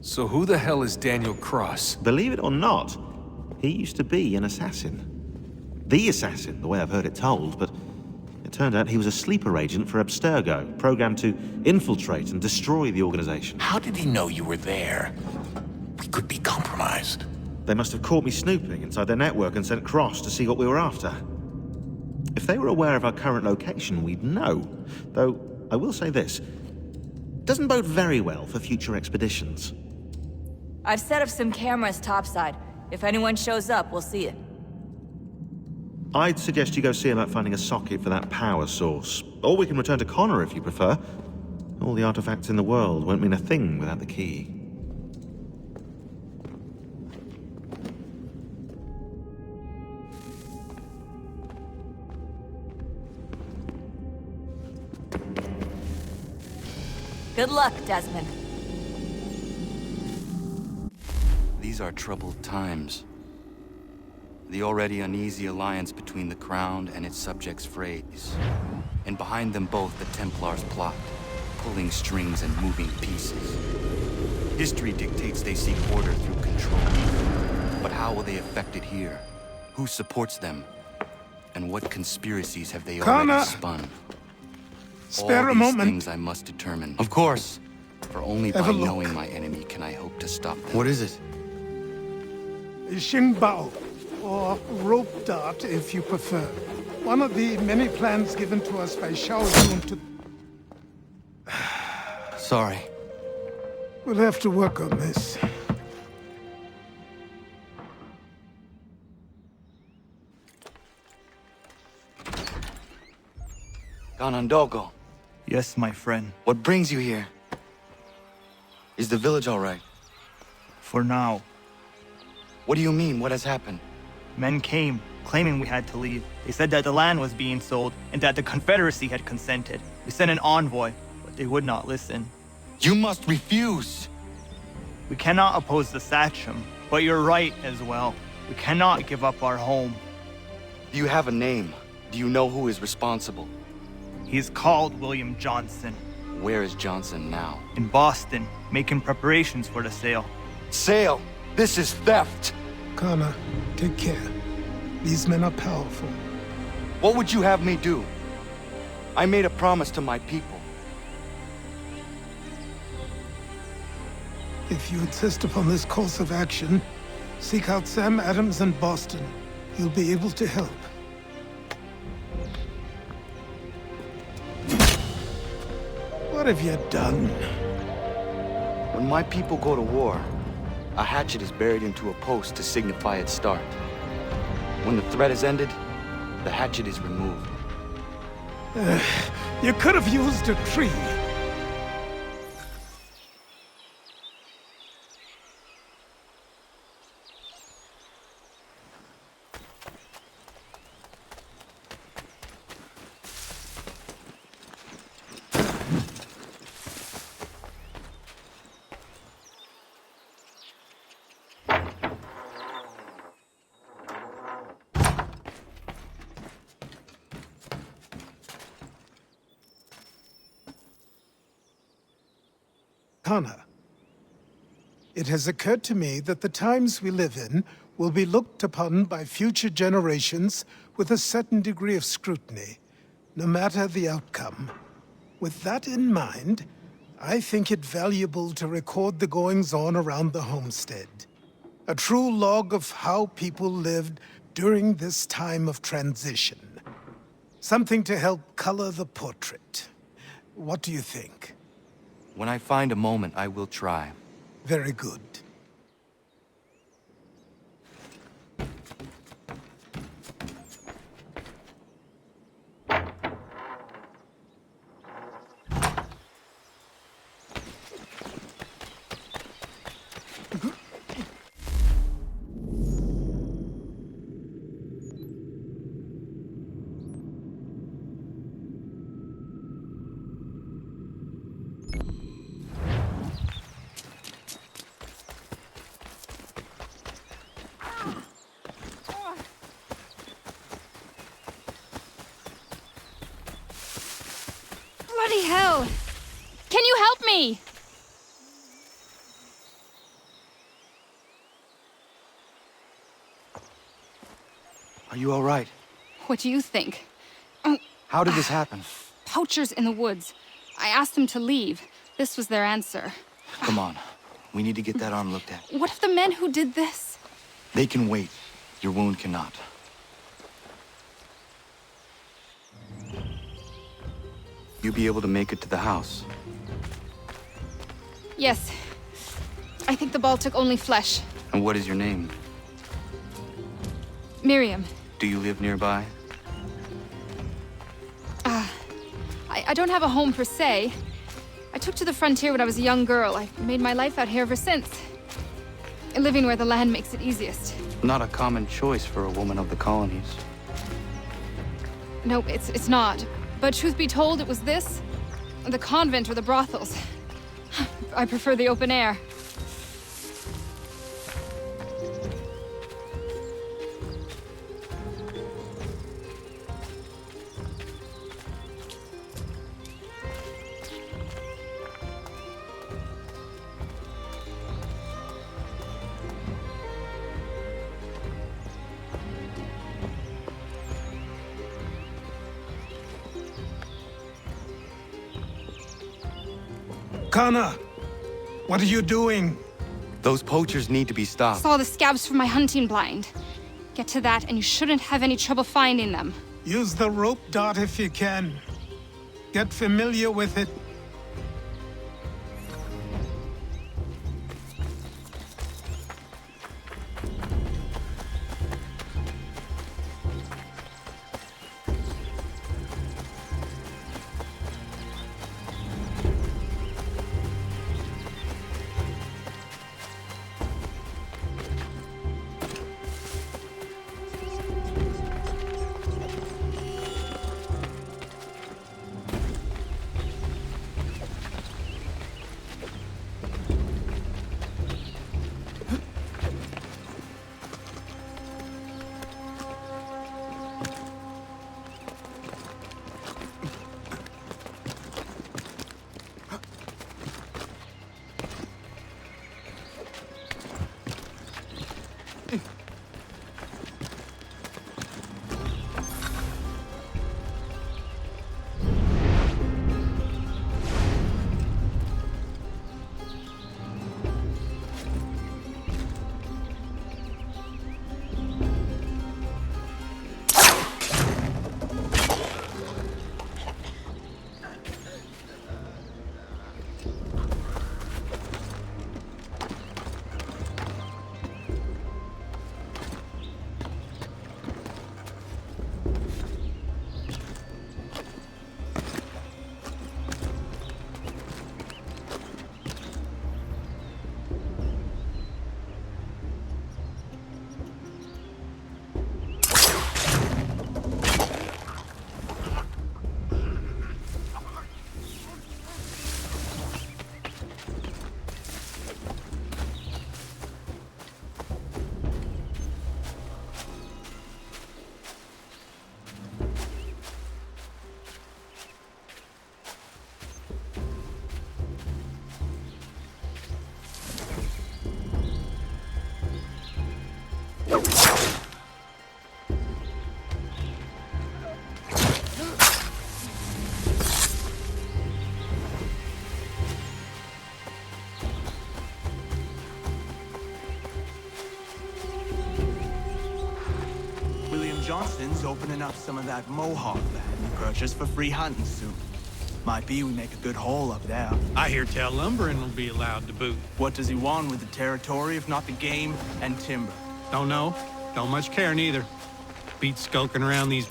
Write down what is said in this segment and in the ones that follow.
So who the hell is Daniel Cross? Believe it or not, he used to be an assassin. The assassin, the way I've heard it told, but it turned out he was a sleeper agent for Abstergo, programmed to infiltrate and destroy the organization. How did he know you were there? We could be compromised. They must have caught me snooping inside their network and sent Cross to see what we were after. If they were aware of our current location, we'd know. Though, I will say this. Doesn't bode very well for future expeditions. I've set up some cameras topside. If anyone shows up, we'll see it. I'd suggest you go see about finding a socket for that power source. Or we can return to Connor if you prefer. All the artifacts in the world won't mean a thing without the key. Good luck, Desmond. These are troubled times. The already uneasy alliance between the Crown and its subjects frays. And behind them both the Templars plot, pulling strings and moving pieces. History dictates they seek order through control. But how will they affect it here? Who supports them? And what conspiracies have they already spun? Spare All a these moment. things I must determine. Of course. For only by knowing my enemy can I hope to stop them. What is it? Xingbao, or rope dart if you prefer. One of the many plans given to us by Xiao Yun to... Sorry. We'll have to work on this. Ganondogo, Yes, my friend. what brings you here? Is the village all right? For now. What do you mean? What has happened? Men came, claiming we had to leave. They said that the land was being sold, and that the Confederacy had consented. We sent an envoy, but they would not listen. You must refuse! We cannot oppose the Sachem, but you're right as well. We cannot give up our home. Do you have a name? Do you know who is responsible? He's called William Johnson. Where is Johnson now? In Boston, making preparations for the sale. Sale! This is theft! Connor, take care. These men are powerful. What would you have me do? I made a promise to my people. If you insist upon this course of action, seek out Sam Adams in Boston. He'll be able to help. What have you done? When my people go to war, a hatchet is buried into a post to signify its start. When the threat is ended, the hatchet is removed. You could have used a tree. Connor, it has occurred to me that the times we live in will be looked upon by future generations with a certain degree of scrutiny, no matter the outcome. With that in mind, I think it valuable to record the goings-on around the homestead. A true log of how people lived during this time of transition. Something to help color the portrait. What do you think? When I find a moment, I will try. Very good. Bloody hell! Can you help me? Are you all right? What do you think? How did this happen? Poachers in the woods. I asked them to leave. This was their answer. Come on. We need to get that arm looked at. What if the men who did this? They can wait. Your wound cannot. You be able to make it to the house? Yes. I think the ball took only flesh. And what is your name? Miriam. Do you live nearby? I don't have a home per se. I took to the frontier when I was a young girl. I've made my life out here ever since. Living where the land makes it easiest. Not a common choice for a woman of the colonies. No, it's not. But truth be told, it was this, the convent or the brothels. I prefer the open air. Connor, what are you doing? Those poachers need to be stopped. Saw the scabs from my hunting blind. Get to that and you shouldn't have any trouble finding them. Use the rope dart if you can. Get familiar with it. Johnson's opening up some of that Mohawk land we purchased for free hunting soon. Might be we make a good haul up there. I hear tell lumbering will be allowed to boot. What does he want with the territory if not the game and timber? Don't know. Don't much care neither. Beat skulking around these...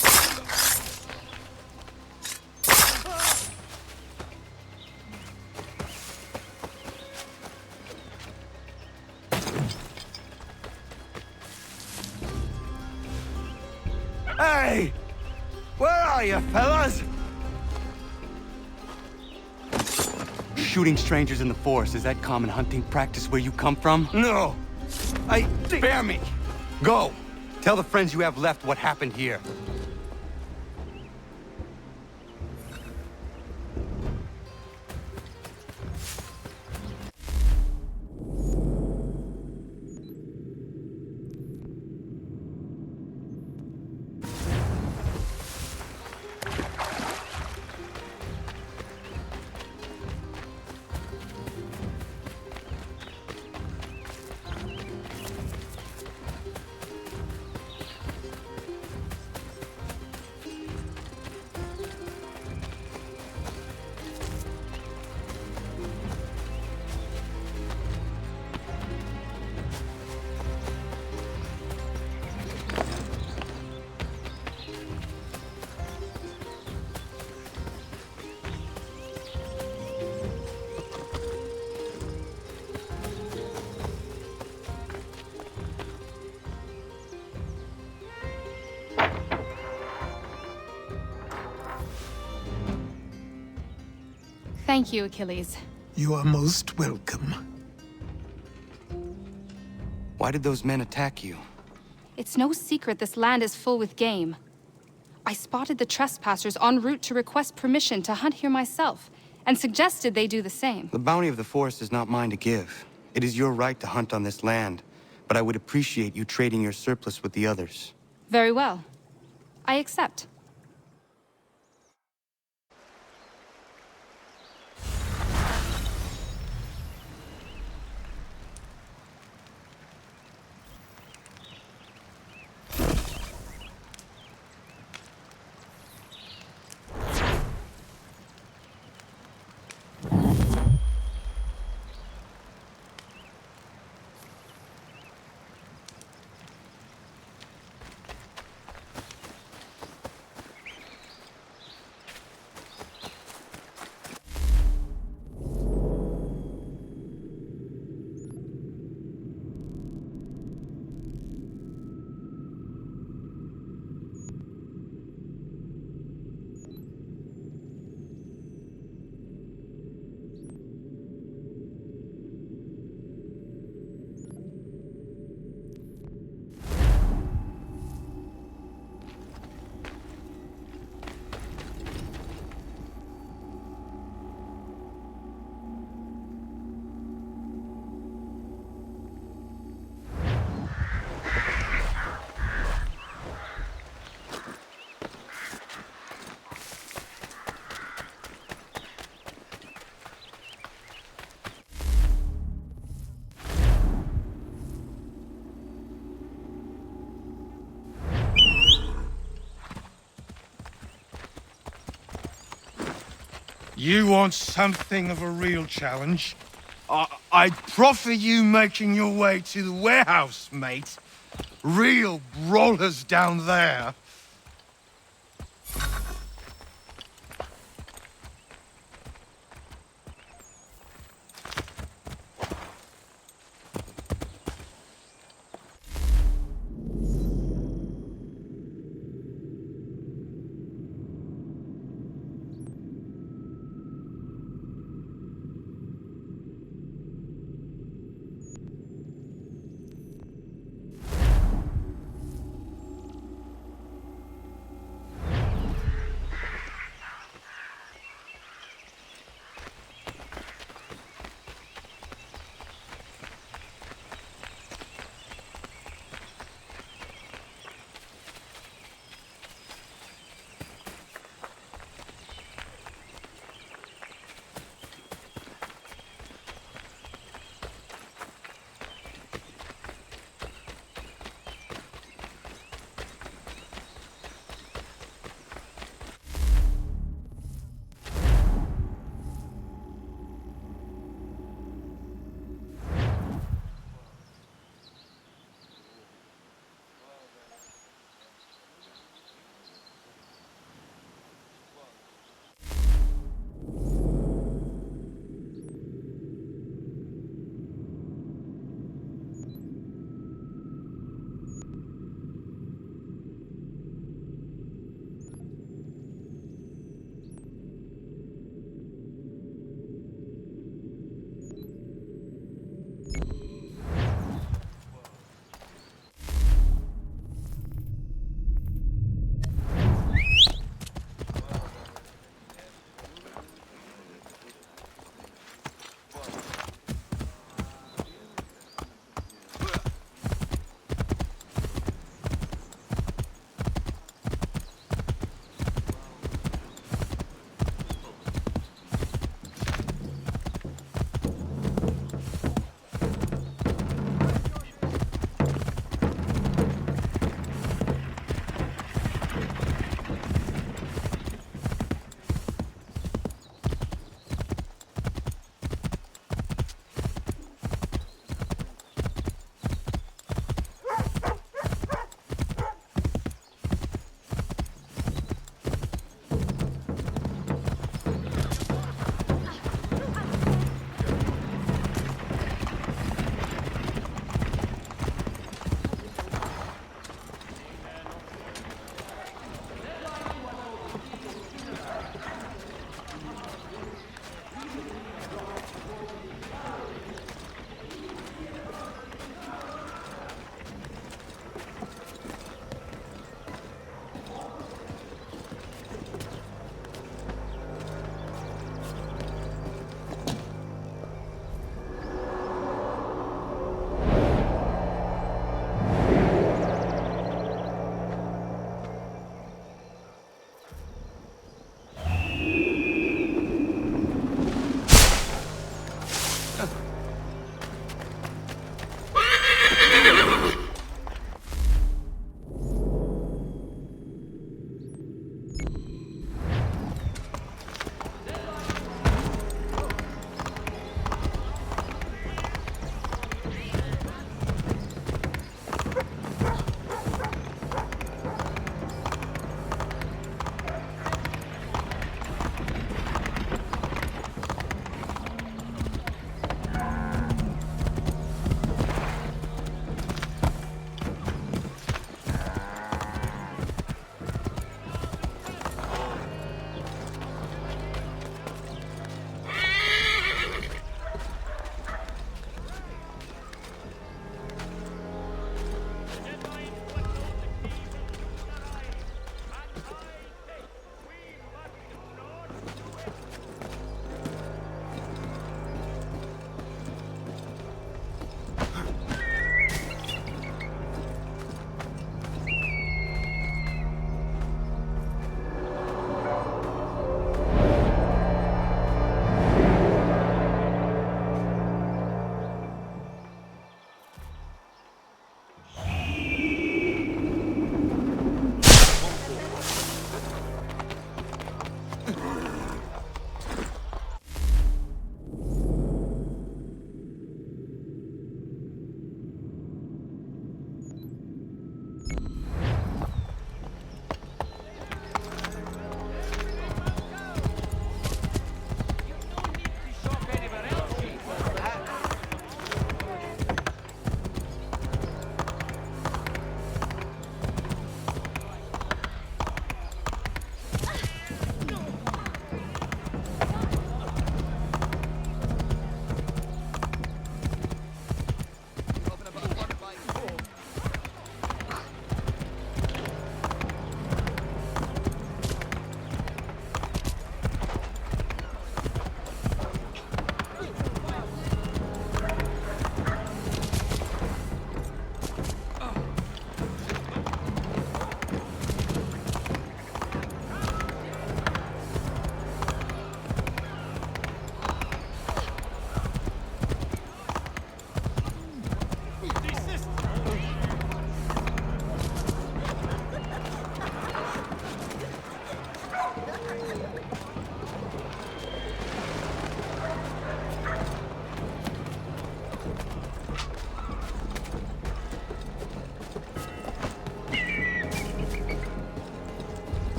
Hey! Where are you, fellas? Shooting strangers in the forest, is that common hunting practice where you come from? No! Spare me! Go! Tell the friends you have left what happened here. Thank you, Achilles. You are most welcome. Why did those men attack you? It's no secret this land is full with game. I spotted the trespassers en route to request permission to hunt here myself, and suggested they do the same. The bounty of the forest is not mine to give. It is your right to hunt on this land, but I would appreciate you trading your surplus with the others. Very well. I accept. You want something of a real challenge? I'd proffer you making your way to the warehouse, mate. Real brawlers down there.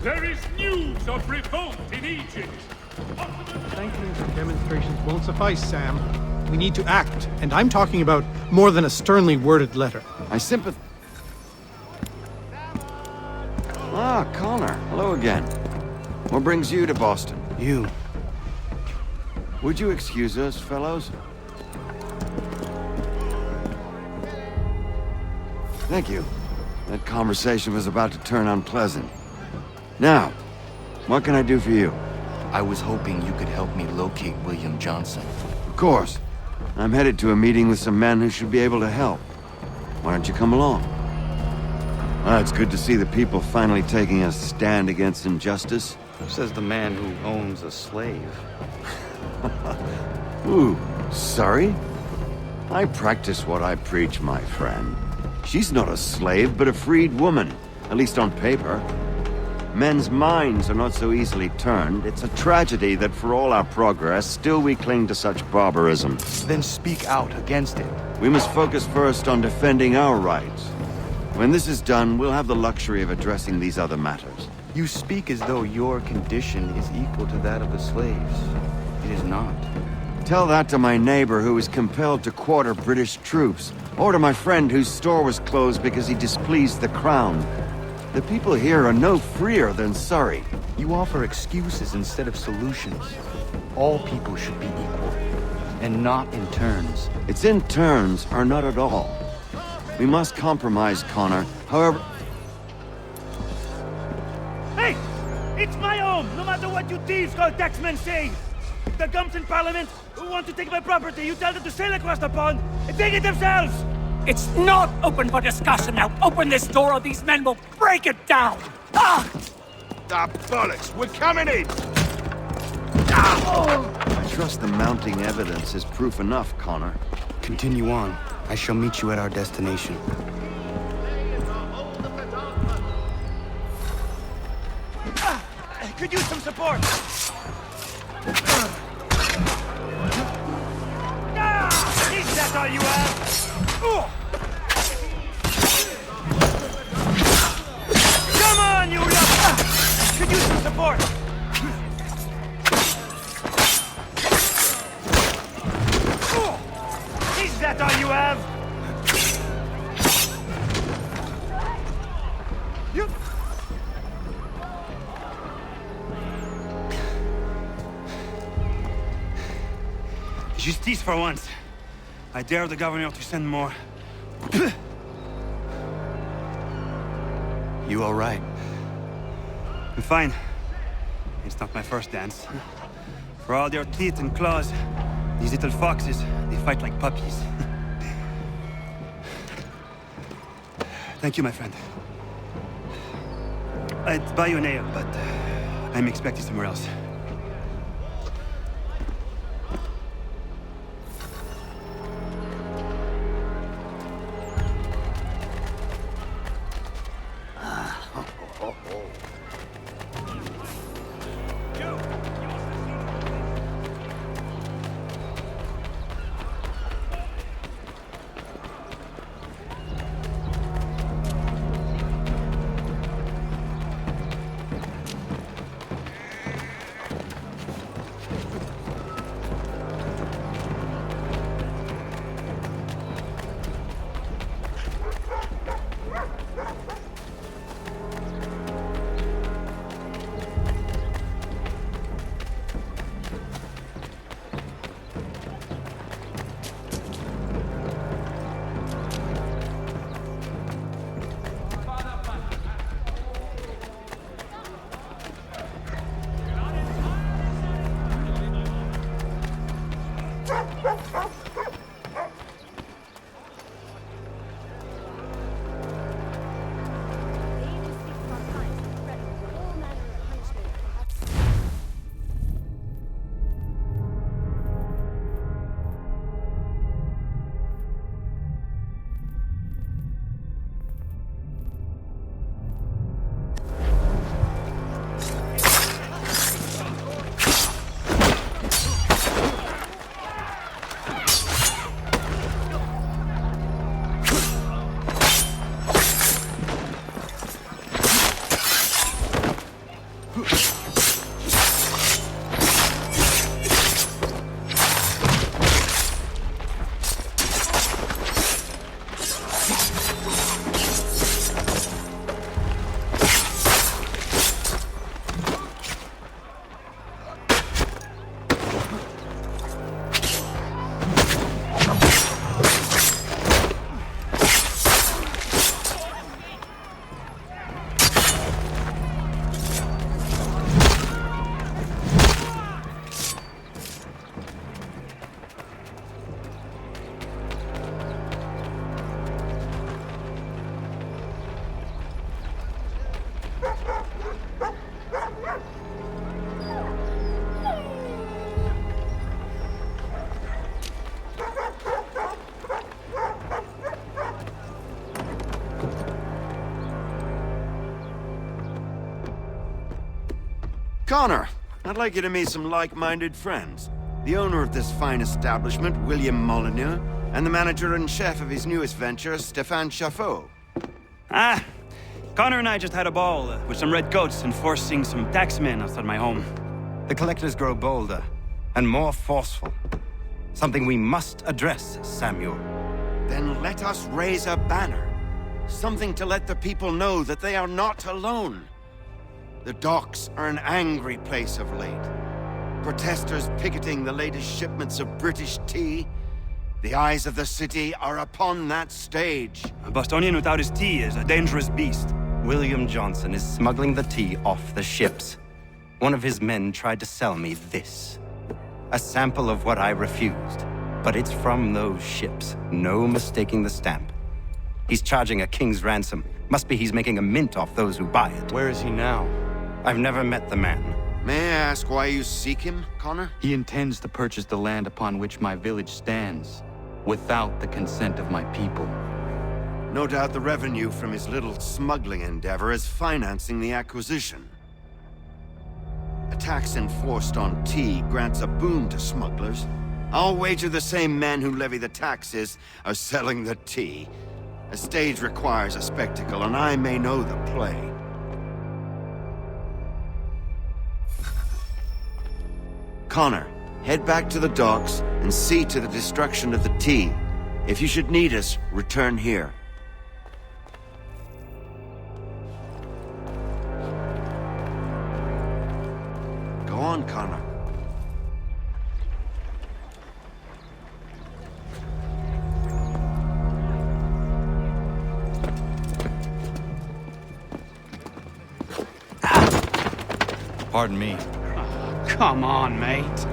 There is news of revolt in Egypt. Thankings and demonstrations won't suffice, Sam. We need to act, and I'm talking about more than a sternly worded letter. I sympathize. Ah, Connor. Hello again. What brings you to Boston? You. Would you excuse us, fellows? Thank you. That conversation was about to turn unpleasant. Now, what can I do for you? I was hoping you could help me locate William Johnson. Of course. I'm headed to a meeting with some men who should be able to help. Why don't you come along? It's good to see the people finally taking a stand against injustice. Says the man who owns a slave. Ooh, sorry? I practice what I preach, my friend. She's not a slave, but a freed woman, at least on paper. Men's minds are not so easily turned. It's a tragedy that for all our progress, still we cling to such barbarism. Then speak out against it. We must focus first on defending our rights. When this is done, we'll have the luxury of addressing these other matters. You speak as though your condition is equal to that of the slaves. It is not. Tell that to my neighbor who was compelled to quarter British troops, or to my friend whose store was closed because he displeased the crown. The people here are no freer than Surrey. You offer excuses instead of solutions. All people should be equal, and not in turns. It's in turns, or not at all. We must compromise, Connor. However... Hey! It's my home, no matter what you thieves called taxmen say! The gums in Parliament who want to take my property, you tell them to sail across the pond and take it themselves! It's not open for discussion now. Open this door or these men will break it down. Ah! Ah, bollocks! We're coming in! I trust the mounting evidence is proof enough, Connor. Continue on. I shall meet you at our destination. Could use some support! Is that all you have? Come on, you lot! Could use some support! Is that all you have? You... Justice for once. I dare the governor to send more. You all right? I'm fine. It's not my first dance. For all their teeth and claws, these little foxes, they fight like puppies. Thank you, my friend. I'd buy you an ale, but I'm expecting somewhere else. Connor, I'd like you to meet some like-minded friends. The owner of this fine establishment, William Molyneux, and the manager and chef of his newest venture, Stéphane Chaffeau. Ah, Connor and I just had a ball with some red coats enforcing some taxmen outside my home. The collectors grow bolder and more forceful. Something we must address, Samuel. Then let us raise a banner. Something to let the people know that they are not alone. The docks are an angry place of late. Protesters picketing the latest shipments of British tea. The eyes of the city are upon that stage. A Bostonian without his tea is a dangerous beast. William Johnson is smuggling the tea off the ships. One of his men tried to sell me this. A sample of what I refused. But it's from those ships. No mistaking the stamp. He's charging a king's ransom. Must be he's making a mint off those who buy it. Where is he now? I've never met the man. May I ask why you seek him, Connor? He intends to purchase the land upon which my village stands, without the consent of my people. No doubt the revenue from his little smuggling endeavor is financing the acquisition. A tax enforced on tea grants a boon to smugglers. I'll wager the same men who levy the taxes are selling the tea. A stage requires a spectacle, and I may know the play. Connor, head back to the docks and see to the destruction of the tea. If you should need us, return here. Go on, Connor. Pardon me. Come on, mate.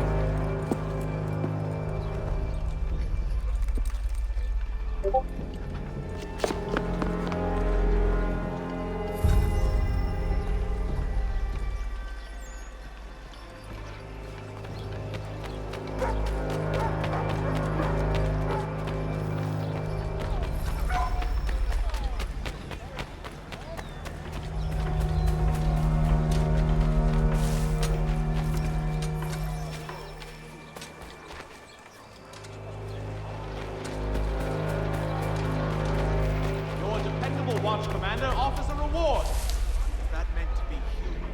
Watch Commander offers a reward. Is that meant to be human?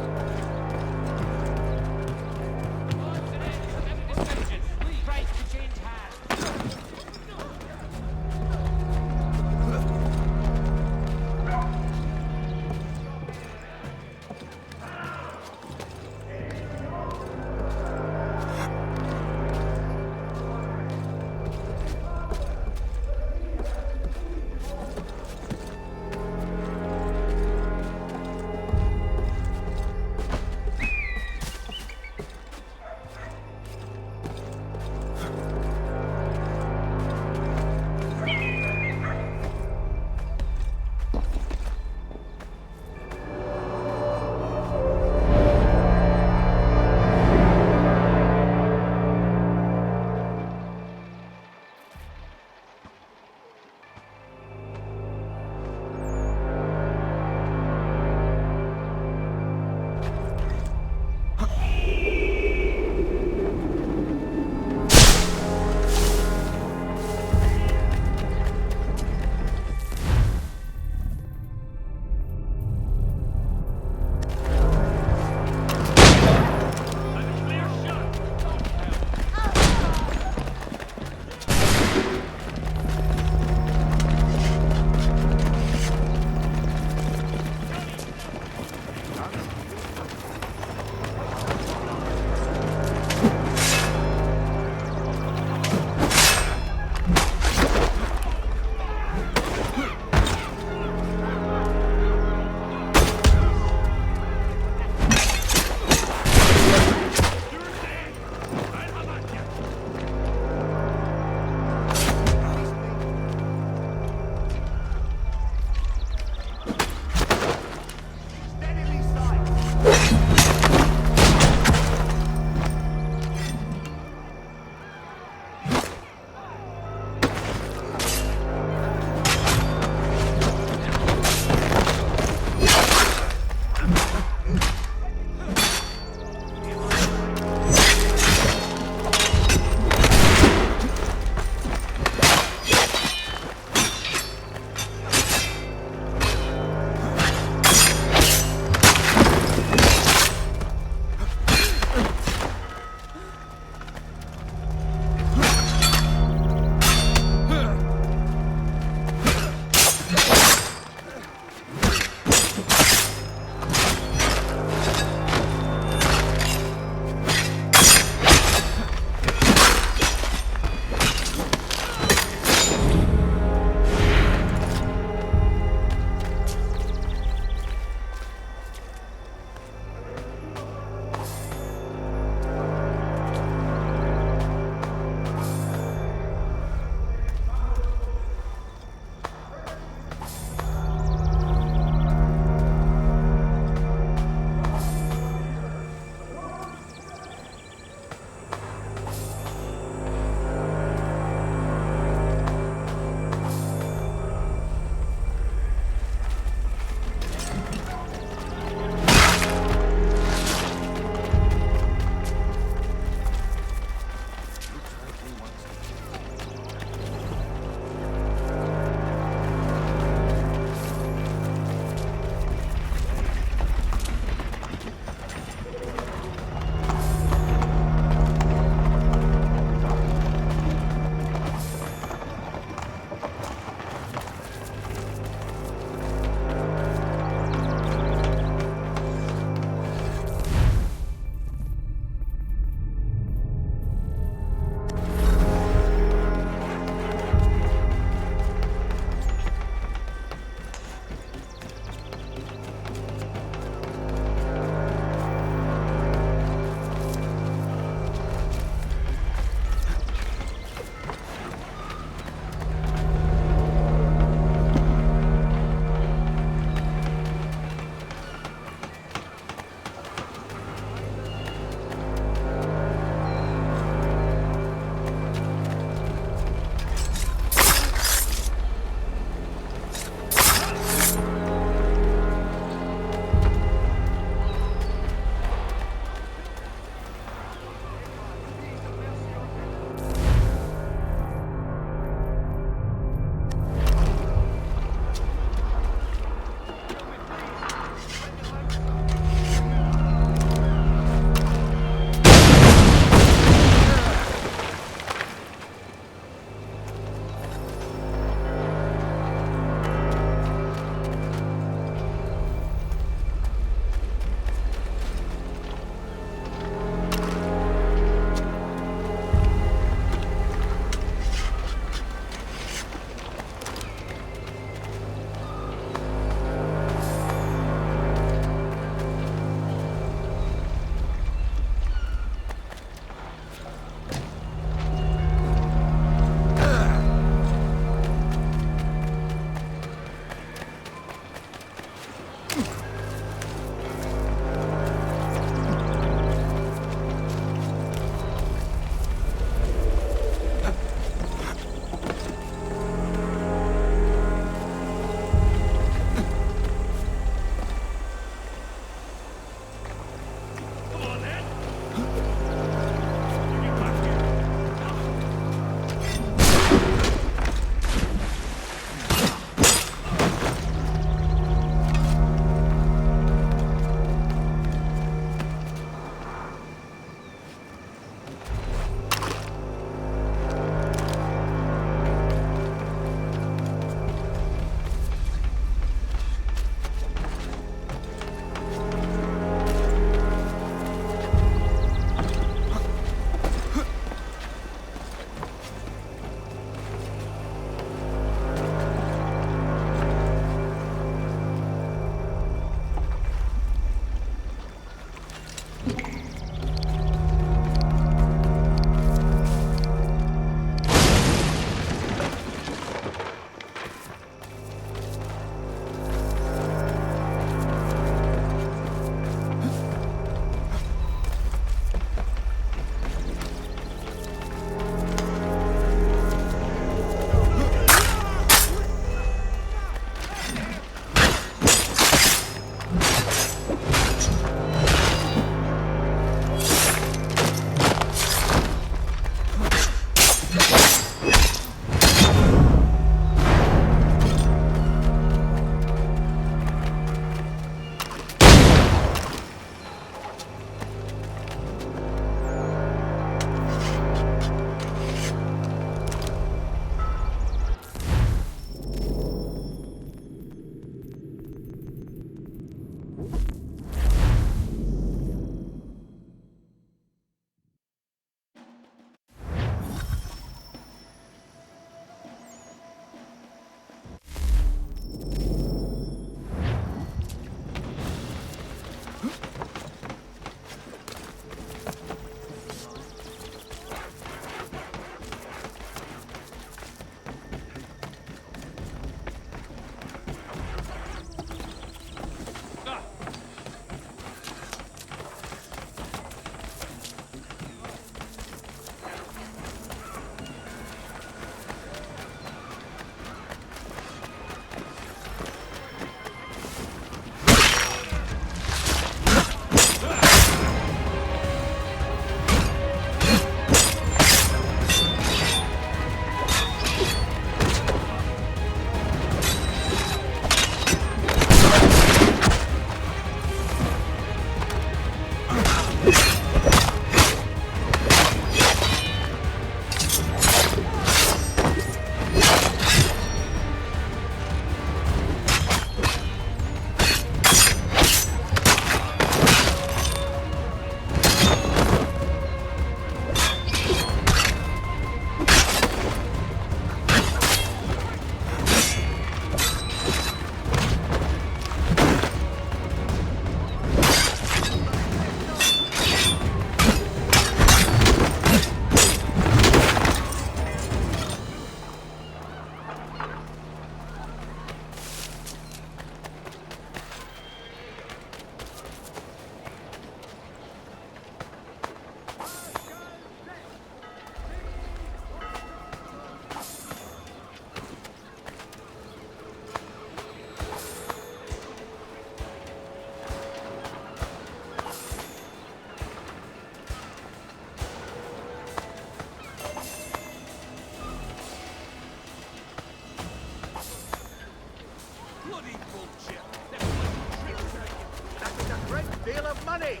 money!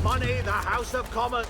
Money, the House of Commons!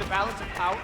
Balance of power?